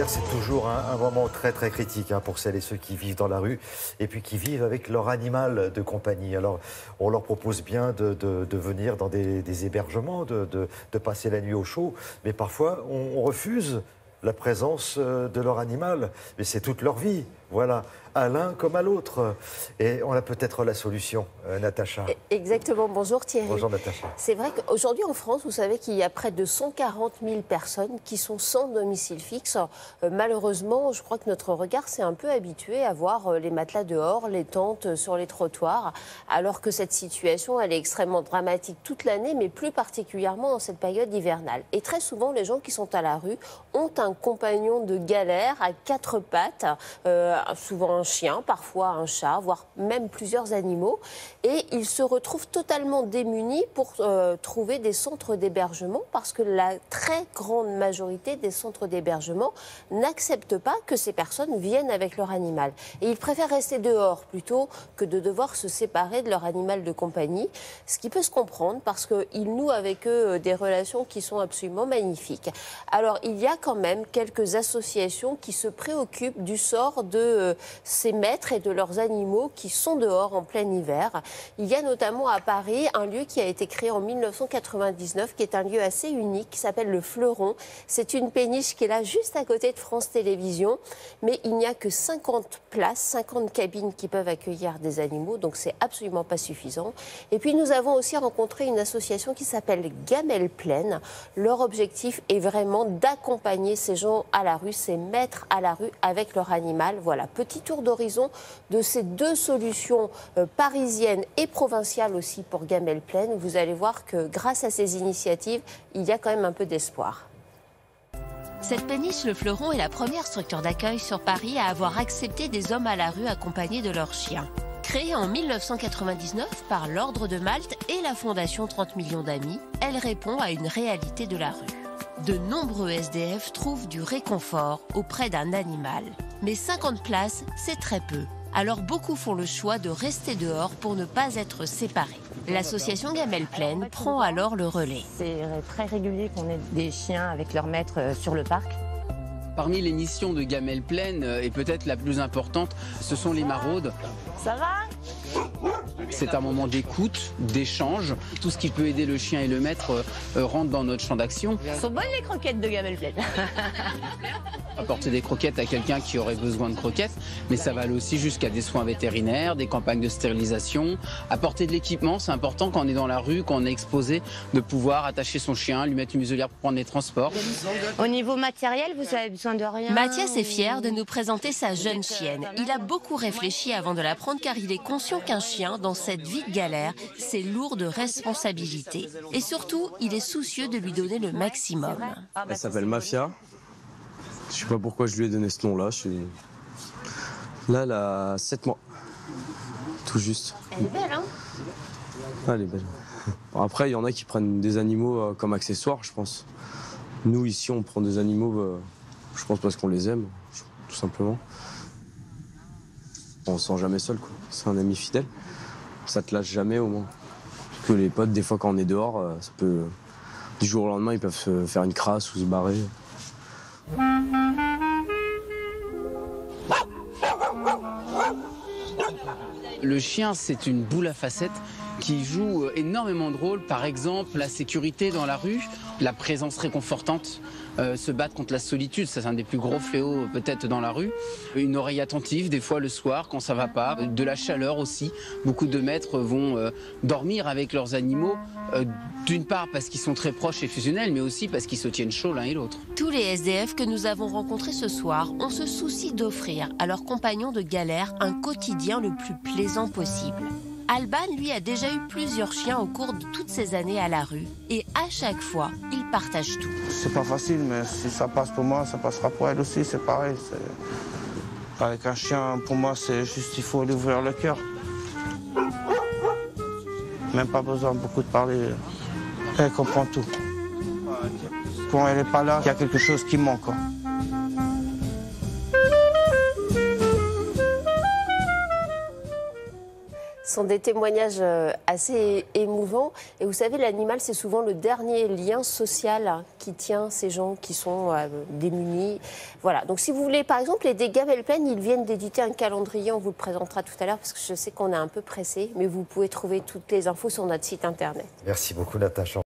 l'hiver, c'est toujours un moment très très critique pour celles et ceux qui vivent dans la rue et puis qui vivent avec leur animal de compagnie. Alors, on leur propose bien de venir dans des hébergements, de passer la nuit au chaud, mais parfois on refuse la présence de leur animal. Mais c'est toute leur vie, voilà, à l'un comme à l'autre. Et on a peut-être la solution, Natacha. Exactement, bonjour Thierry. Bonjour Natacha. C'est vrai qu'aujourd'hui en France, vous savez qu'il y a près de 140 000 personnes qui sont sans domicile fixe. Malheureusement, je crois que notre regard s'est un peu habitué à voir les matelas dehors, les tentes sur les trottoirs, alors que cette situation, elle est extrêmement dramatique toute l'année, mais plus particulièrement en cette période hivernale. Et très souvent, les gens qui sont à la rue ont un compagnon de galère à quatre pattes, souvent un chien, parfois un chat, voire même plusieurs animaux. Et ils se retrouvent totalement démunis pour trouver des centres d'hébergement parce que la très grande majorité des centres d'hébergement n'acceptent pas que ces personnes viennent avec leur animal. Et ils préfèrent rester dehors plutôt que de devoir se séparer de leur animal de compagnie, ce qui peut se comprendre parce qu'ils nouent avec eux des relations qui sont absolument magnifiques. Alors, il y a quand même quelques associations qui se préoccupent du sort de ces maîtres et de leurs animaux qui sont dehors en plein hiver. Il y a notamment à Paris un lieu qui a été créé en 1999, qui est un lieu assez unique, qui s'appelle le Fleuron. C'est une péniche qui est là juste à côté de France Télévisions, mais il n'y a que 50 places, 50 cabines qui peuvent accueillir des animaux, donc c'est absolument pas suffisant. Et puis nous avons aussi rencontré une association qui s'appelle Gamelle Plaine. Leur objectif est vraiment d'accompagner ces gens à la rue, ces maîtres à la rue avec leur animal. Voilà, petit tour d'horizon de ces deux solutions parisiennes et provinciales aussi pour Gamelle Plaine. Vous allez voir que grâce à ces initiatives, il y a quand même un peu d'espoir. Cette péniche, le Fleuron, est la première structure d'accueil sur Paris à avoir accepté des hommes à la rue accompagnés de leurs chiens. Créée en 1999 par l'Ordre de Malte et la Fondation 30 millions d'amis, elle répond à une réalité de la rue. De nombreux SDF trouvent du réconfort auprès d'un animal. Mais 50 places, c'est très peu. Alors beaucoup font le choix de rester dehors pour ne pas être séparés. L'association Gamelle Plaine prend alors le relais. C'est très régulier qu'on ait des chiens avec leur maître sur le parc. Parmi les missions de Gamelle Plaine, et peut-être la plus importante, ce sont les maraudes. Ça va ? C'est un moment d'écoute, d'échange. Tout ce qui peut aider le chien et le maître rentre dans notre champ d'action. Elles sont bonnes les croquettes de Gamelle Plaine. Apporter des croquettes à quelqu'un qui aurait besoin de croquettes, mais ça va aller aussi jusqu'à des soins vétérinaires, des campagnes de stérilisation. Apporter de l'équipement, c'est important quand on est dans la rue, quand on est exposé, de pouvoir attacher son chien, lui mettre une muselière pour prendre les transports. Au niveau matériel, vous avez besoin de rien? Mathias est fier de nous présenter sa jeune chienne. Il a beaucoup réfléchi avant de la prendre car il est conscient qu'un chien, dans cette vie de galère, c'est lourd de responsabilités. Et surtout, il est soucieux de lui donner le maximum. Elle s'appelle Mafia. Je sais pas pourquoi je lui ai donné ce nom-là. Là, elle a 7 mois. Tout juste. Elle est belle, hein? Ah, elle est belle. Bon, après, il y en a qui prennent des animaux comme accessoires, je pense. Nous, ici, on prend des animaux, je pense, parce qu'on les aime, tout simplement. On se sent jamais seul, quoi. C'est un ami fidèle. Ça te lâche jamais, au moins. Parce que les potes, des fois, quand on est dehors, ça peut... Du jour au lendemain, ils peuvent se faire une crasse ou se barrer. Le chien, c'est une boule à facettes qui joue énormément de rôles. Par exemple, la sécurité dans la rue, la présence réconfortante, se battre contre la solitude, ça c'est un des plus gros fléaux peut-être dans la rue. Une oreille attentive, des fois le soir quand ça va pas. De la chaleur aussi. Beaucoup de maîtres vont dormir avec leurs animaux, d'une part parce qu'ils sont très proches et fusionnels, mais aussi parce qu'ils se tiennent chaud l'un et l'autre. Tous les SDF que nous avons rencontrés ce soir ont ce souci d'offrir à leurs compagnons de galère un quotidien le plus plaisant possible. Alban, lui, a déjà eu plusieurs chiens au cours de toutes ces années à la rue. Et à chaque fois, il partage tout. C'est pas facile, mais si ça passe pour moi, ça passera pour elle aussi, c'est pareil. Avec un chien, pour moi, c'est juste, il faut lui ouvrir le cœur. Même pas besoin beaucoup de parler. Elle comprend tout. Quand elle n'est pas là, il y a quelque chose qui manque. Ce sont des témoignages assez émouvants. Et vous savez, l'animal, c'est souvent le dernier lien social qui tient ces gens qui sont démunis. Voilà. Donc, si vous voulez, par exemple, les dégâts Belleplaine, ils viennent d'éditer un calendrier. On vous le présentera tout à l'heure parce que je sais qu'on est un peu pressé. Mais vous pouvez trouver toutes les infos sur notre site internet. Merci beaucoup, Natacha.